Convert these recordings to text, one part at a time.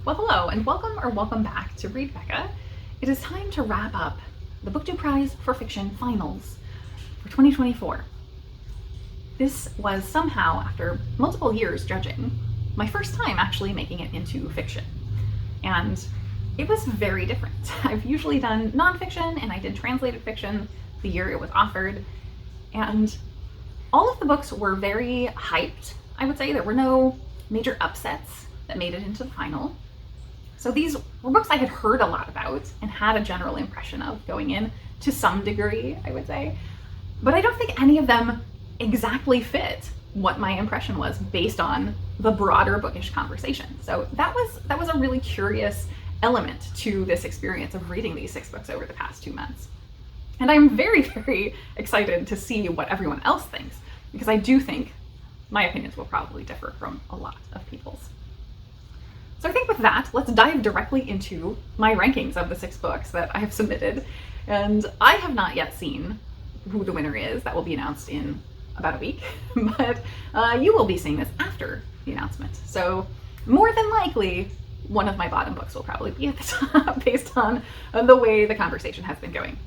Well, hello and welcome back to Read Becca. It is time to wrap up the Booktube Prize for Fiction finals for 2024. This was somehow, after multiple years judging, my first time actually making it into fiction. And it was very different. I've usually done nonfiction and I did translated fiction the year it was offered. And all of the books were very hyped, I would say. There were no major upsets that made it into the final. So these were books I had heard a lot about and had a general impression of going in to some degree, I would say. But I don't think any of them exactly fit what my impression was based on the broader bookish conversation. So that was a really curious element to this experience of reading these 6 books over the past 2 months. And I'm very, very excited to see what everyone else thinks, because I do think my opinions will probably differ from a lot of people's. So I think with that, let's dive directly into my rankings of the 6 books that I have submitted. And I have not yet seen who the winner is. That will be announced in about a week, but you will be seeing this after the announcement. So more than likely, one of my bottom books will probably be at the top based on the way the conversation has been going.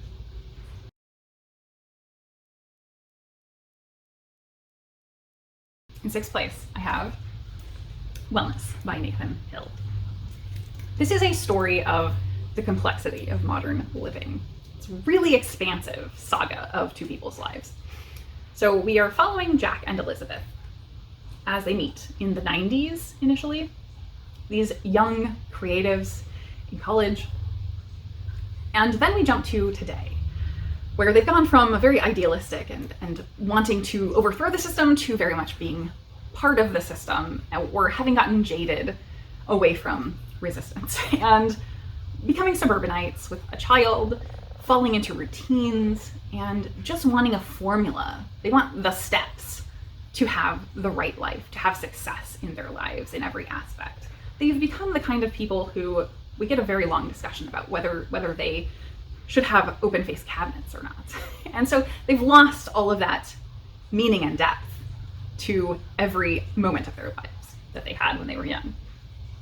In 6th place, I have Wellness by Nathan Hill. This is a story of the complexity of modern living. It's a really expansive saga of 2 people's lives. So we are following Jack and Elizabeth as they meet in the 90s initially. These young creatives in college. And then we jump to today, where they've gone from a very idealistic and wanting to overthrow the system to very much being part of the system, or having gotten jaded away from resistance and becoming suburbanites with a child, falling into routines, and just wanting a formula. They want the steps to have the right life, to have success in their lives in every aspect. They've become the kind of people who we get a very long discussion about whether they should have open-faced cabinets or not. And so they've lost all of that meaning and depth to every moment of their lives that they had when they were young.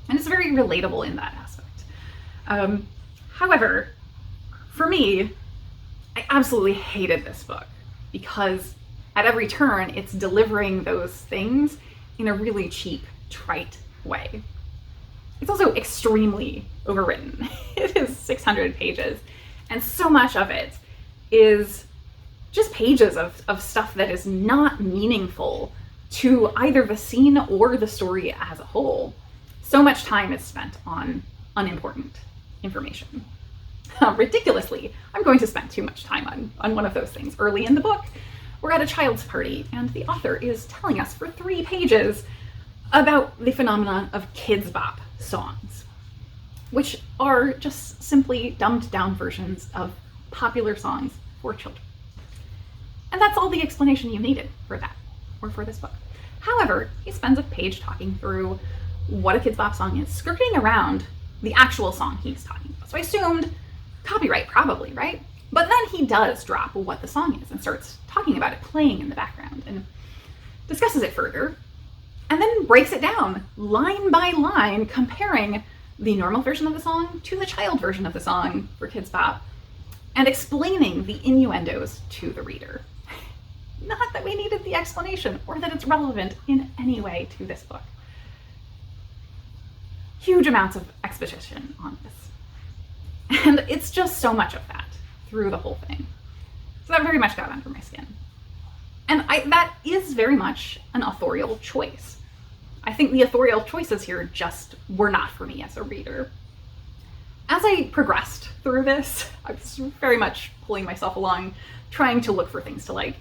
And it's very relatable in that aspect. However, for me, I absolutely hated this book because at every turn, it's delivering those things in a really cheap, trite way. It's also extremely overwritten. It is 600 pages, and so much of it is just pages of stuff that is not meaningful to either the scene or the story as a whole. So much time is spent on unimportant information. Ridiculously, I'm going to spend too much time on one of those things. Early in the book, we're at a child's party, and the author is telling us for 3 pages about the phenomenon of Kids Bop songs, which are just simply dumbed down versions of popular songs for children. And that's all the explanation you needed for that, or for this book. However, he spends a page talking through what a Kids Bop song is, skirting around the actual song he's talking about. So I assumed copyright, probably, right? But then he does drop what the song is and starts talking about it playing in the background and discusses it further, and then breaks it down line by line, comparing the normal version of the song to the child version of the song for Kids Bop, and explaining the innuendos to the reader. Not that we needed the explanation or that it's relevant in any way to this book. Huge amounts of exposition on this. And it's just so much of that through the whole thing. So that very much got under my skin. And that is very much an authorial choice. I think the authorial choices here just were not for me as a reader. As I progressed through this, I was very much pulling myself along, trying to look for things to like.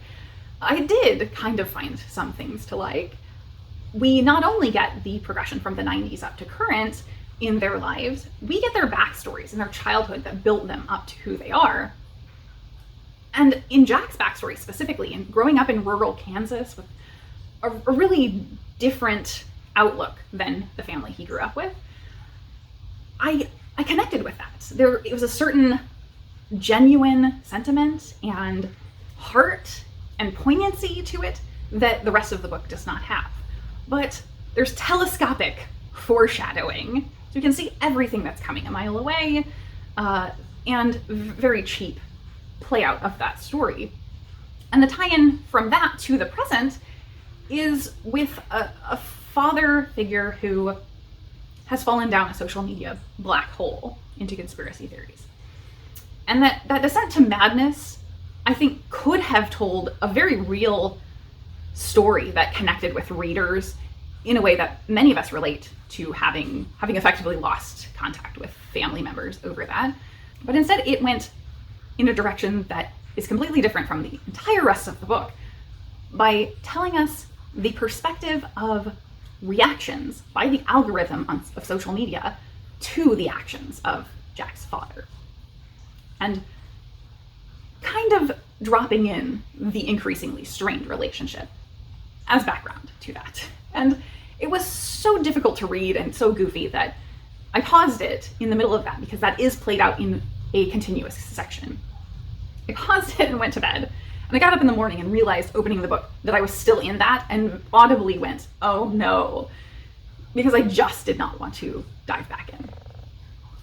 I did kind of find some things to like. We not only get the progression from the 90s up to current in their lives, we get their backstories and their childhood that built them up to who they are. And in Jack's backstory specifically, and growing up in rural Kansas with a really different outlook than the family he grew up with, I connected with that. It was a certain genuine sentiment and heart and poignancy to it that the rest of the book does not have. But there's telescopic foreshadowing So you can see everything that's coming a mile away, and very cheap play out of that story. And the tie-in from that to the present is with a father figure who has fallen down a social media black hole into conspiracy theories. And that descent to madness, I think, could have told a very real story that connected with readers in a way that many of us relate to, having effectively lost contact with family members over that. But instead it went in a direction that is completely different from the entire rest of the book by telling us the perspective of reactions by the algorithm of social media to the actions of Jack's father. And kind of dropping in the increasingly strained relationship as background to that. And it was so difficult to read and so goofy that I paused it in the middle of that, because that is played out in a continuous section. I paused it and went to bed, and I got up in the morning and realized, opening the book, that I was still in that, and audibly went, oh no, because I just did not want to dive back in.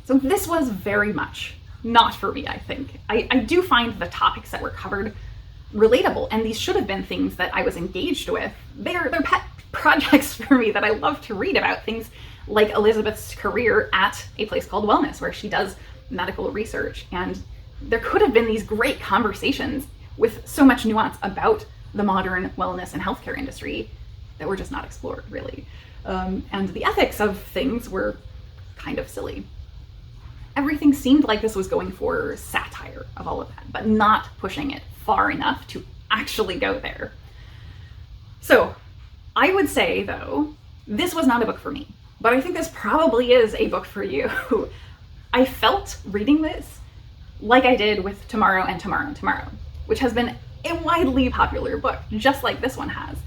So this was very much not for me, I think. I do find the topics that were covered relatable, and these should have been things that I was engaged with. They're pet projects for me that I love to read about, things like Elizabeth's career at a place called Wellness, where she does medical research. And there could have been these great conversations with so much nuance about the modern wellness and healthcare industry that were just not explored, really. And the ethics of things were kind of silly. Everything seemed like this was going for satire of all of that, but not pushing it far enough to actually go there. So I would say, though, this was not a book for me, but I think this probably is a book for you. I felt reading this like I did with Tomorrow and Tomorrow and Tomorrow, which has been a widely popular book, just like this one has.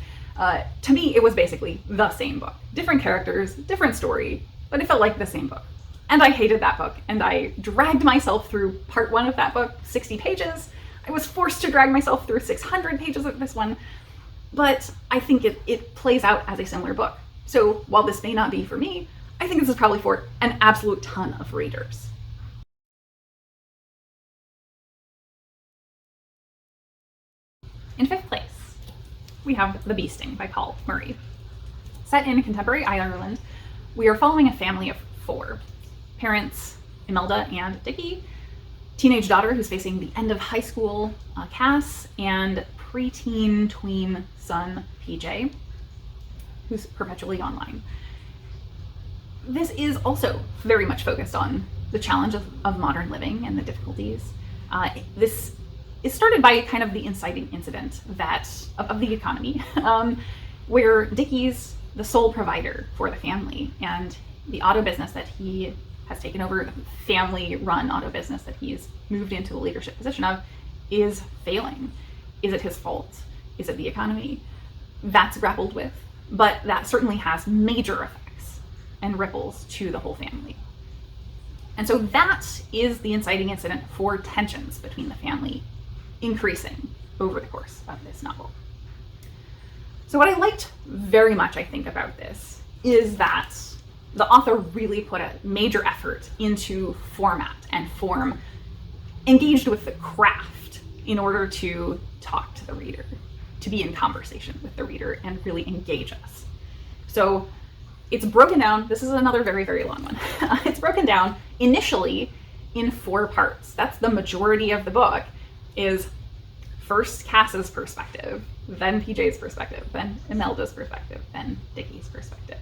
To me, it was basically the same book. Different characters, different story, but it felt like the same book. And I hated that book, and I dragged myself through part 1 of that book, 60 pages. I was forced to drag myself through 600 pages of this one, but I think it plays out as a similar book. So while this may not be for me, I think this is probably for an absolute ton of readers. In 5th place, we have The Bee Sting by Paul Murray. Set in contemporary Ireland, we are following a family of 4. Parents Imelda and Dickie, teenage daughter who's facing the end of high school, Cass, and preteen tween son, PJ, who's perpetually online. This is also very much focused on the challenge of modern living and the difficulties. This is started by kind of the inciting incident of the economy, where Dickie's the sole provider for the family, and the auto business that he has taken over, the family-run auto business that he's moved into the leadership position of, is failing. Is it his fault? Is it the economy? That's grappled with, but that certainly has major effects and ripples to the whole family. And so that is the inciting incident for tensions between the family increasing over the course of this novel. So what I liked very much, I think, about this is that the author really put a major effort into format and form, engaged with the craft in order to talk to the reader, to be in conversation with the reader and really engage us. So it's broken down, this is another very, very long one. It's broken down initially in 4 parts. That's the majority of the book, is first Cass's perspective, then PJ's perspective, then Imelda's perspective, then Dickie's perspective.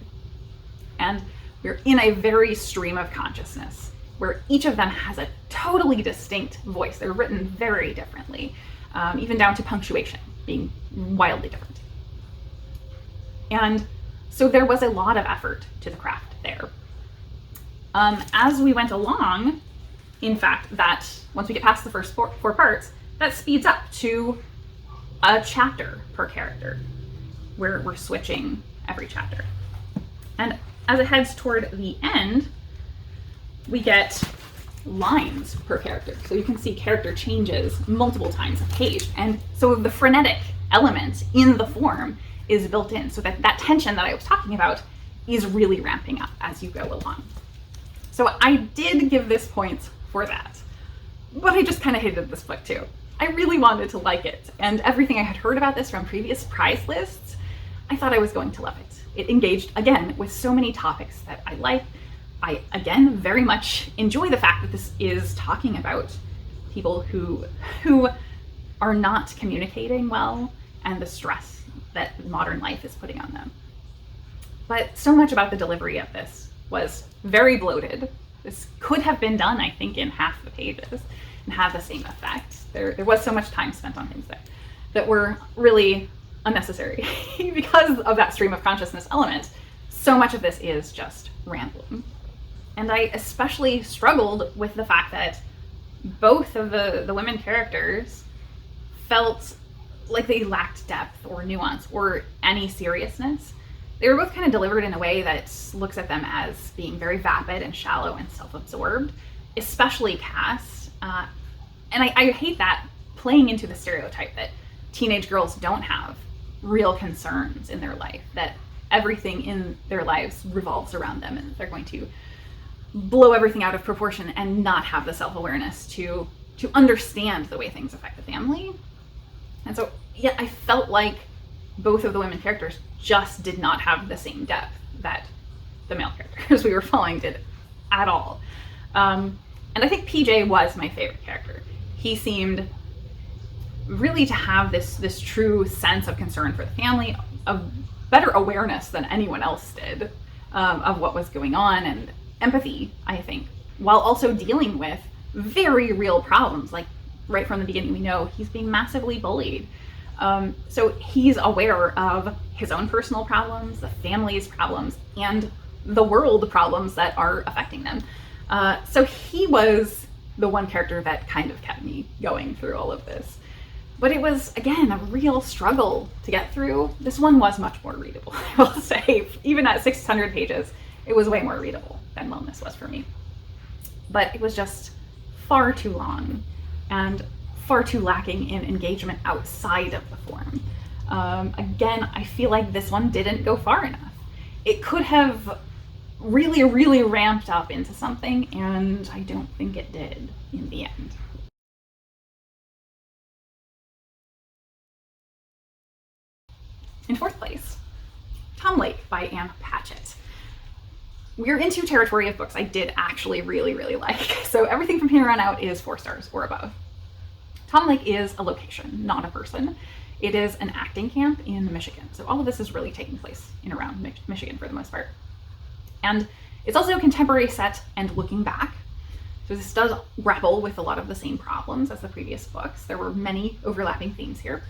And we're in a very stream of consciousness where each of them has a totally distinct voice. They're written very differently, even down to punctuation being wildly different. And so there was a lot of effort to the craft there. As we went along, in fact, that once we get past the first 4 parts, that speeds up to a chapter per character, where we're switching every chapter. And as it heads toward the end, we get lines per character. So you can see character changes multiple times a page. And so the frenetic element in the form is built in, so that that tension that I was talking about is really ramping up as you go along. So I did give this points for that. But I just kind of hated this book too. I really wanted to like it, and everything I had heard about this from previous prize lists, I thought I was going to love it. It engaged, again, with so many topics that I like. I, again, very much enjoy the fact that this is talking about people who are not communicating well and the stress that modern life is putting on them. But so much about the delivery of this was very bloated. This could have been done, I think, in half the pages and have the same effect. There was so much time spent on things that were really unnecessary because of that stream of consciousness element. So much of this is just rambling. And I especially struggled with the fact that both of the women characters felt like they lacked depth or nuance or any seriousness. They were both kind of delivered in a way that looks at them as being very vapid and shallow and self-absorbed, especially Cass. And I hate that, playing into the stereotype that teenage girls don't have real concerns in their life, that everything in their lives revolves around them and they're going to blow everything out of proportion and not have the self-awareness to understand the way things affect the family. And so, yeah, I felt like both of the women characters just did not have the same depth that the male characters we were following did at all. And I think PJ was my favorite character. He seemed really to have this true sense of concern for the family, of better awareness than anyone else did of what was going on, and empathy, I think, while also dealing with very real problems. Like right from the beginning, we know he's being massively bullied. So he's aware of his own personal problems, the family's problems, and the world problems that are affecting them. So he was the one character that kind of kept me going through all of this. But it was, again, a real struggle to get through. This one was much more readable, I will say. Even at 600 pages, it was way more readable than Wellness was for me. But it was just far too long and far too lacking in engagement outside of the form. Again, I feel like this one didn't go far enough. It could have really, really ramped up into something, and I don't think it did in the end. In fourth place, Tom Lake by Ann Patchett. We're into territory of books I did actually really, really like. So everything from here on out is 4 stars or above. Tom Lake is a location, not a person. It is an acting camp in Michigan. So all of this is really taking place in around Michigan for the most part. And it's also a contemporary set and looking back. So this does grapple with a lot of the same problems as the previous books. There were many overlapping themes here.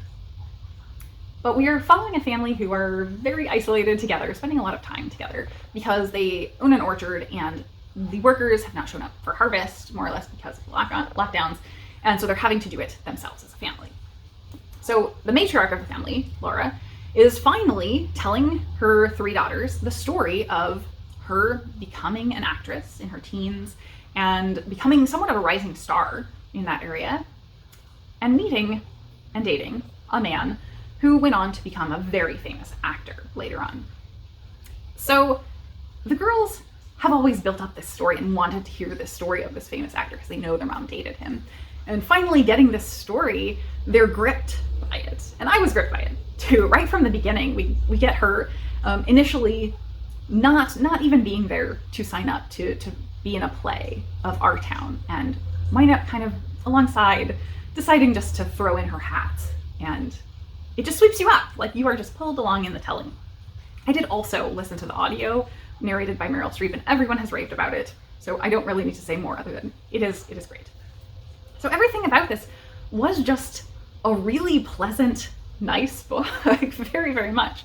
But we are following a family who are very isolated together, spending a lot of time together because they own an orchard and the workers have not shown up for harvest, more or less because of lockdowns. And so they're having to do it themselves as a family. So the matriarch of the family, Laura, is finally telling her 3 daughters the story of her becoming an actress in her teens and becoming somewhat of a rising star in that area, and meeting and dating a man who went on to become a very famous actor later on. So the girls have always built up this story and wanted to hear this story of this famous actor because they know their mom dated him. And finally getting this story, they're gripped by it. And I was gripped by it too. Right from the beginning, we get her initially not even being there to sign up to be in a play of our town, and wind up kind of alongside deciding just to throw in her hat, and it just sweeps you up, like you are just pulled along in the telling. I did also listen to the audio narrated by Meryl Streep, and everyone has raved about it, so I don't really need to say more other than it is great. So everything about this was just a really pleasant, nice book, very, very much.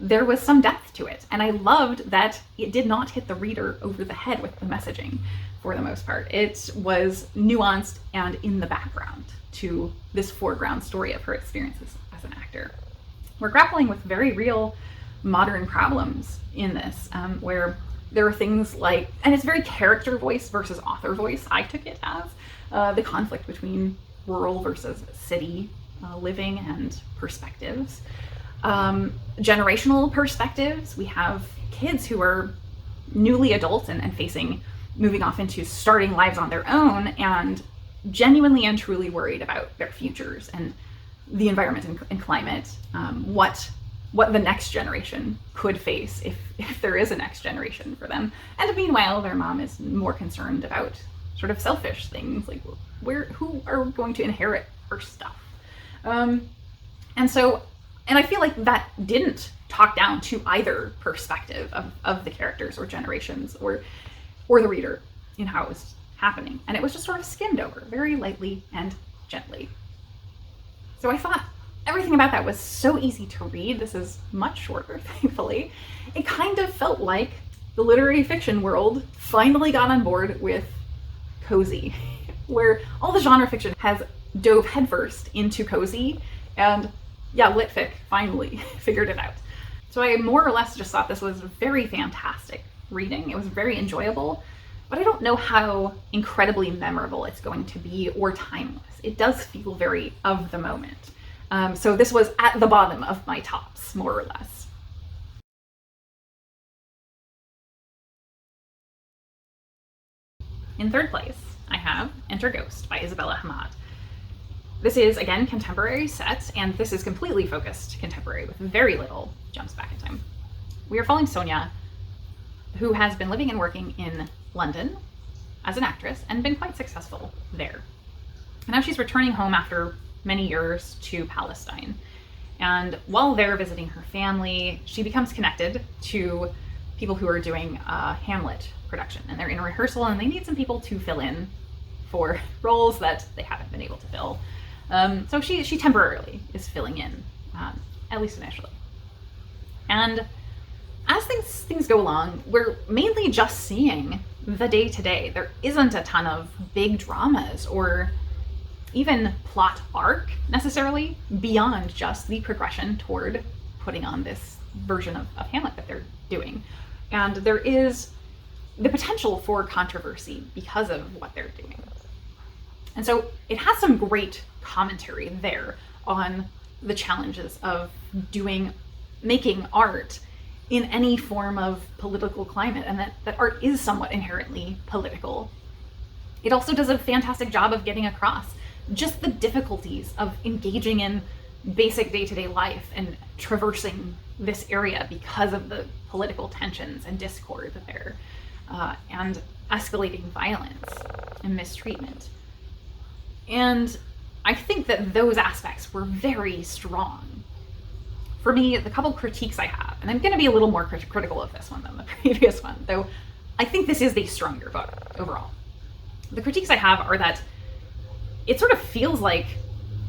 There was some depth to it, and I loved that it did not hit the reader over the head with the messaging for the most part. It was nuanced and in the background to this foreground story of her experiences as an actor. We're grappling with very real modern problems in this, where there are things like, and it's very character voice versus author voice, I took it as, the conflict between rural versus city living and perspectives. Generational perspectives. We have kids who are newly adults and facing moving off into starting lives on their own and genuinely and truly worried about their futures and the environment and climate, what the next generation could face if there is a next generation for them. And meanwhile, their mom is more concerned about sort of selfish things, like who are going to inherit her stuff. And I feel like that didn't talk down to either perspective of the characters or generations or the reader in how it was happening. And it was just sort of skimmed over very lightly and gently. So I thought everything about that was so easy to read. This is much shorter, thankfully. It kind of felt like the literary fiction world finally got on board with cozy, where all the genre fiction has dove headfirst into cozy, and yeah, Litfic finally figured it out. So I more or less just thought this was very fantastic reading. It was very enjoyable, but I don't know how incredibly memorable it's going to be or timeless. It does feel very of the moment. So this was at the bottom of my tops, more or less. In third place, I have Enter Ghost by Isabella Hamad. This is, again, contemporary set, and this is completely focused contemporary with very little jumps back in time. We are following Sonia, who has been living and working in London as an actress and been quite successful there. And now she's returning home after many years to Palestine. And while they're visiting her family, she becomes connected to people who are doing a Hamlet production. And they're in rehearsal and they need some people to fill in for roles that they haven't been able to fill. So she temporarily is filling in, at least initially. And as things go along, we're mainly just seeing the day-to-day. There isn't a ton of big dramas or even plot arc necessarily beyond just the progression toward putting on this version of Hamlet that they're doing. And there is the potential for controversy because of what they're doing. And so it has some great commentary there on the challenges of making art in any form of political climate, and that art is somewhat inherently political. It also does a fantastic job of getting across just the difficulties of engaging in basic day-to-day life and traversing this area because of the political tensions and discord there, and escalating violence and mistreatment. And I think that those aspects were very strong. For me, the couple critiques I have, and I'm going to be a little more critical of this one than the previous one, though I think this is the stronger book overall. The critiques I have are that it sort of feels like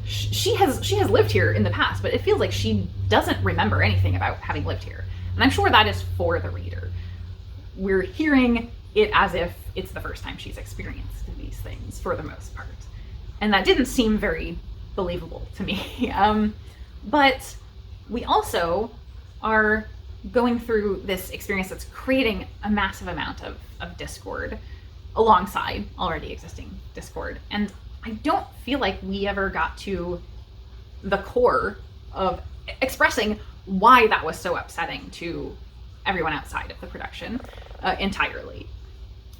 she has lived here in the past, but it feels like she doesn't remember anything about having lived here. And I'm sure that is for the reader. We're hearing it as if it's the first time she's experienced these things for the most part. And that didn't seem very believable to me. But we also are going through this experience that's creating a massive amount of discord alongside already existing discord. And I don't feel like we ever got to the core of expressing why that was so upsetting to everyone outside of the production entirely.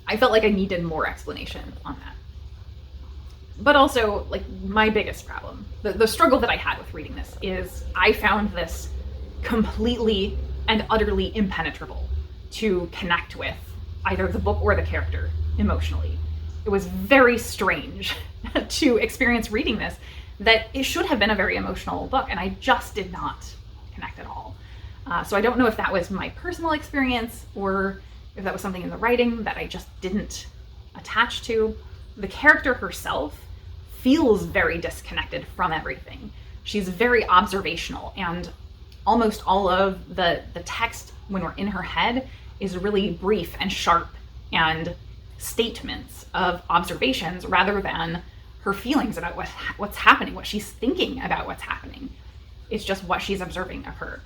I felt like I needed more explanation on that. But also, like, my biggest problem, the struggle that I had with reading this is I found this completely and utterly impenetrable to connect with either the book or the character emotionally. It was very strange to experience reading this, that it should have been a very emotional book, and I just did not connect at all. So I don't know if that was my personal experience or if that was something in the writing that I just didn't attach to. The character herself feels very disconnected from everything. She's very observational, and almost all of the text when we're in her head is really brief and sharp and statements of observations rather than her feelings about what's happening, what she's thinking about what's happening. It's just what she's observing occur.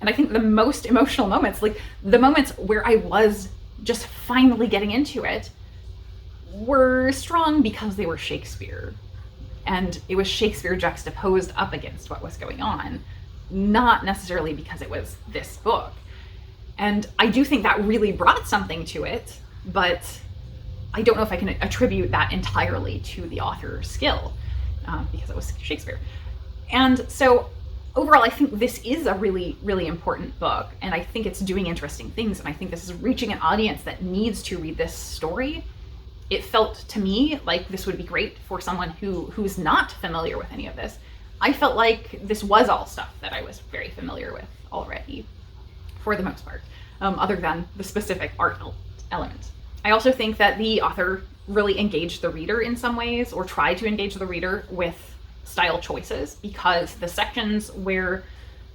And I think the most emotional moments, like the moments where I was just finally getting into it, were strong because they were Shakespeare. And it was Shakespeare juxtaposed up against what was going on, not necessarily because it was this book. And I do think that really brought something to it, but I don't know if I can attribute that entirely to the author's skill, because it was Shakespeare. And so overall, I think this is a really, really important book, and I think it's doing interesting things, and I think this is reaching an audience that needs to read this story. It felt to me like this would be great for someone who's not familiar with any of this. I felt like this was all stuff that I was very familiar with already, for the most part, other than the specific art element. I also think that the author really engaged the reader in some ways, or tried to engage the reader with style choices, because the sections where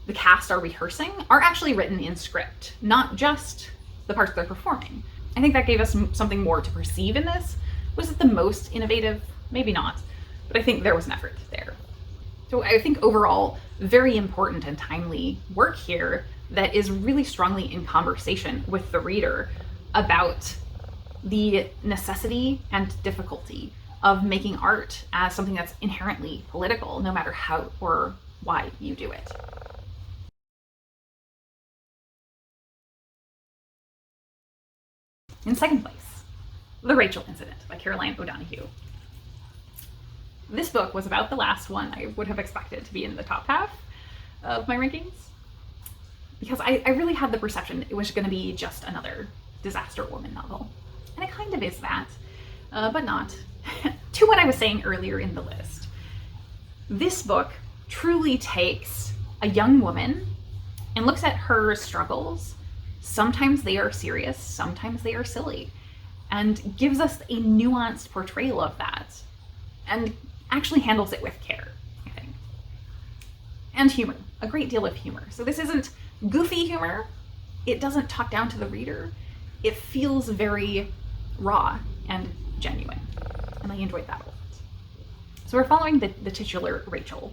the cast are rehearsing are actually written in script, not just the parts they're performing. I think that gave us something more to perceive in this. Was it the most innovative? Maybe not, but I think there was an effort there. So I think overall, very important and timely work here that is really strongly in conversation with the reader about the necessity and difficulty of making art as something that's inherently political, no matter how or why you do it. In second place, The Rachel Incident by Caroline O'Donoghue. This book was about the last one I would have expected to be in the top half of my rankings, because I really had the perception it was going to be just another disaster woman novel. And it kind of is that, but not. To what I was saying earlier in the list, this book truly takes a young woman and looks at her struggles. Sometimes they are serious, sometimes they are silly, and gives us a nuanced portrayal of that, and actually handles it with care, I think. And humor, a great deal of humor. So this isn't goofy humor. It doesn't talk down to the reader. It feels very raw and genuine, and I enjoyed that a lot. So we're following the titular Rachel,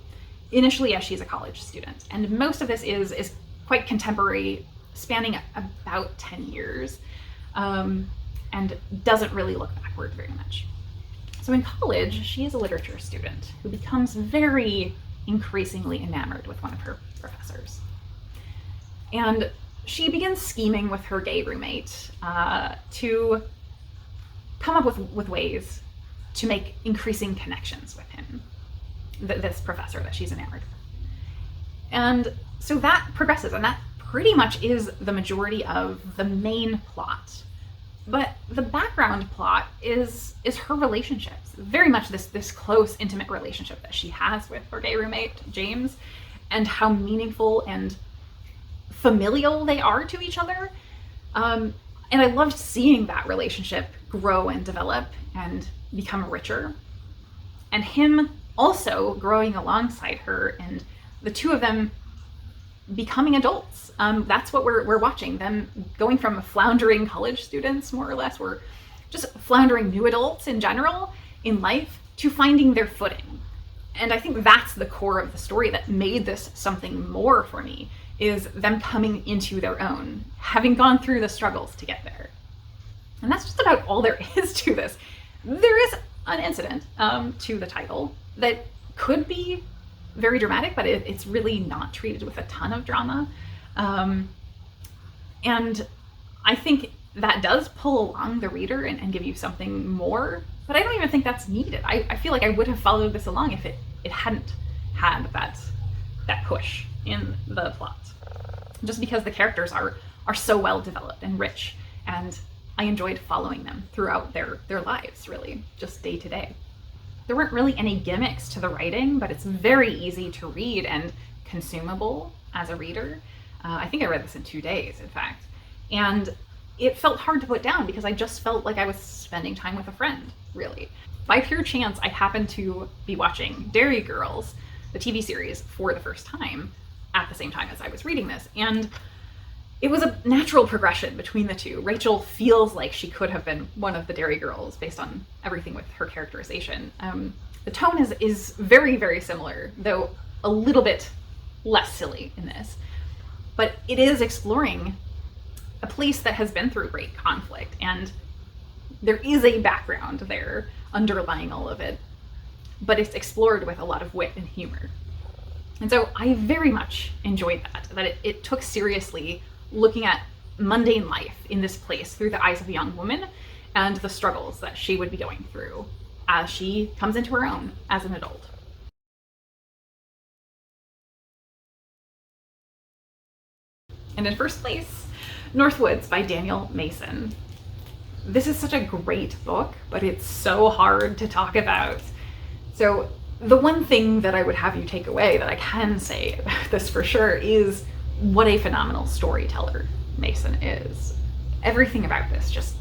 initially as she's a college student, and most of this is quite contemporary, spanning about 10 years, and doesn't really look backward very much. So in college, she is a literature student who becomes very increasingly enamored with one of her professors. And she begins scheming with her gay roommate to come up with ways to make increasing connections with him, this professor that she's enamored with. And so that progresses, and that pretty much is the majority of the main plot. But the background plot is her relationships, very much this close, intimate relationship that she has with her gay roommate, James, and how meaningful and familial they are to each other. And I loved seeing that relationship grow and develop and become richer. And him also growing alongside her, and the two of them becoming adults. That's what we're watching, them going from floundering college students, more or less, or just floundering new adults in general in life, to finding their footing. And I think that's the core of the story that made this something more for me, is them coming into their own, having gone through the struggles to get there. And that's just about all there is to this. There is an incident to the title that could be very dramatic, but it's really not treated with a ton of drama. And I think that does pull along the reader and give you something more, but I don't even think that's needed. I feel like I would have followed this along if it hadn't had that push in the plot, just because the characters are so well developed and rich, and I enjoyed following them throughout their lives, really, just day to day. There weren't really any gimmicks to the writing, but it's very easy to read and consumable as a reader. I think I read this in 2 days, in fact. And it felt hard to put down because I just felt like I was spending time with a friend, really. By pure chance, I happened to be watching Dairy Girls, the TV series, for the first time at the same time as I was reading this. And it was a natural progression between the two. Rachel feels like she could have been one of the Dairy Girls based on everything with her characterization. The tone is very, very similar, though a little bit less silly in this. But it is exploring a place that has been through great conflict, and there is a background there underlying all of it, but it's explored with a lot of wit and humor. And so I very much enjoyed that it took seriously looking at mundane life in this place through the eyes of a young woman and the struggles that she would be going through as she comes into her own as an adult. And in first place, Northwoods by Daniel Mason. This is such a great book, but it's so hard to talk about. So the one thing that I would have you take away that I can say about this for sure is what a phenomenal storyteller Mason is. Everything about this just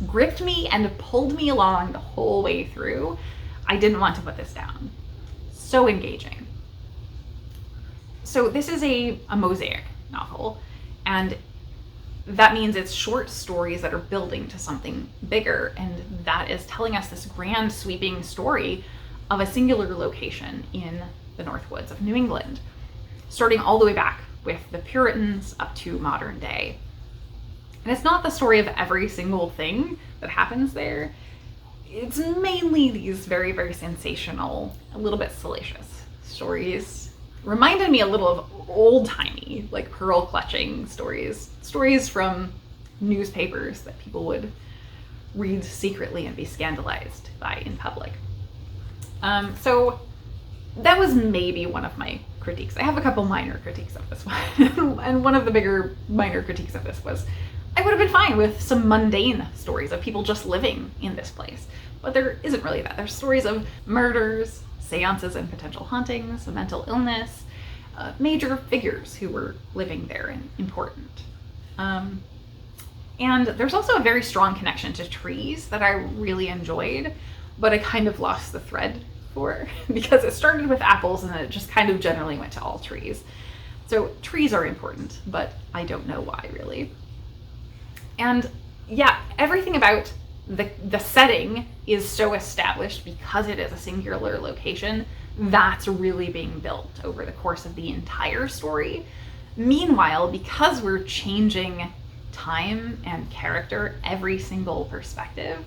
gripped me and pulled me along the whole way through. I didn't want to put this down. So engaging. So this is a mosaic novel, and that means it's short stories that are building to something bigger, and that is telling us this grand sweeping story of a singular location in the Northwoods of New England, starting all the way back with the Puritans up to modern day. And it's not the story of every single thing that happens there. It's mainly these very, very sensational, a little bit salacious stories. Reminded me a little of old-timey, like pearl-clutching stories from newspapers that people would read secretly and be scandalized by in public. So that was maybe one of my critiques. I have a couple minor critiques of this one. And one of the bigger minor critiques of this was I would have been fine with some mundane stories of people just living in this place. But there isn't really that. There's stories of murders, seances and potential hauntings, mental illness, major figures who were living there and important. And there's also a very strong connection to trees that I really enjoyed, but I kind of lost the thread for because it started with apples and then it just kind of generally went to all trees. So trees are important, but I don't know why really. And yeah, everything about the setting is so established because it is a singular location that's really being built over the course of the entire story. Meanwhile, because we're changing time and character every single perspective,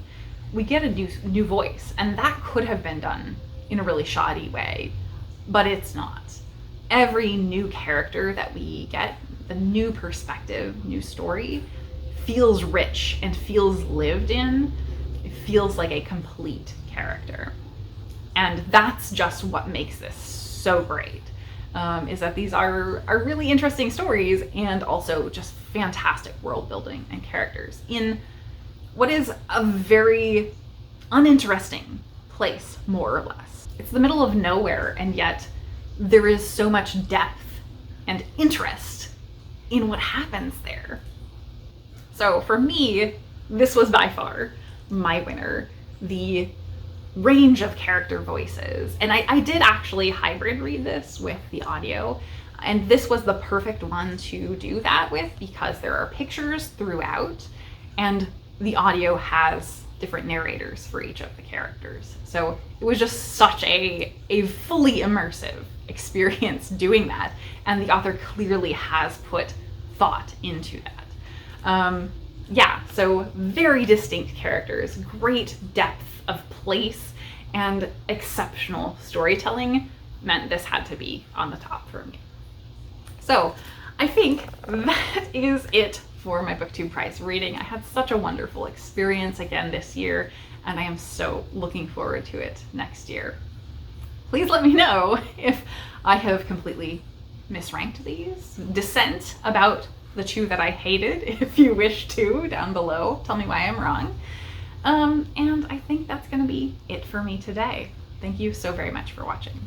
we get a new voice, and that could have been done in a really shoddy way, but it's not. Every new character that we get, the new perspective, new story, feels rich and feels lived in. It feels like a complete character. And that's just what makes this so great, is that these are really interesting stories and also just fantastic world building and characters in what is a very uninteresting place, more or less. It's the middle of nowhere, and yet there is so much depth and interest in what happens there. So for me, this was by far my winner. The range of character voices. And I did actually hybrid read this with the audio, and this was the perfect one to do that with because there are pictures throughout and the audio has different narrators for each of the characters. So it was just such a fully immersive experience doing that, and the author clearly has put thought into that. Yeah, so very distinct characters, great depth of place, and exceptional storytelling meant this had to be on the top for me. So I think that is it for my Booktube Prize reading. I had such a wonderful experience again this year, and I am so looking forward to it next year. Please let me know if I have completely misranked these. Dissent about the two that I hated, if you wish to, down below. Tell me why I'm wrong. And I think that's going to be it for me today. Thank you so very much for watching.